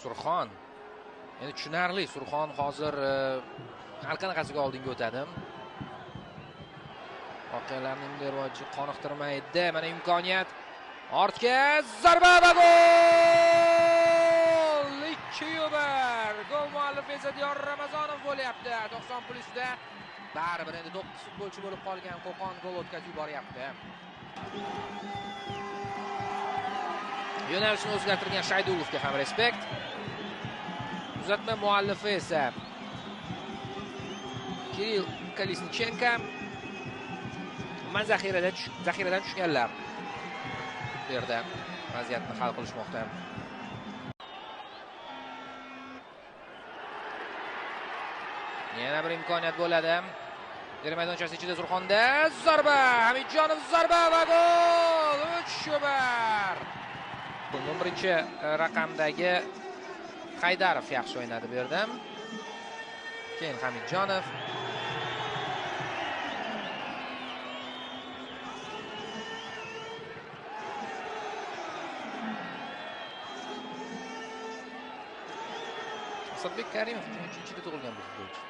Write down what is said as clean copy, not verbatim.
Surxon. Endi tushunarli, Surxon hozir har qanaqasiga oldinga o'tadi. Voqealarning rivoji qoniqtirmaydi. Mana imkoniyat. Ortga zarba va gol! 2-1. Gol muallifi esa Diyor Ramazonov bo'lyapti. 90+da baribir endi 9 futbolchi bo'lib qolgan Qo'qon gol o'tkazib yuboryapti. Yo'nalishni o'zgartirgan Shaydulovga ham respekt. Uzatma muallifi esa Kirill Kolesnichenko. Zaxiradan tushganlar. Bu yerda vaziyatni hal qilishmoqda. Yana bir imkoniyat bo'ladi. Yer maydonchasi ichida Surxonda zarba, Hamidjonov zarba va gol! 3-1. 11-raqamdagi Haydarov yaxshi o'ynadi bu yerda. Keyin Hamidjonov. Asadbek Karimov 3-yilda tug'ilgan bu futbolchi.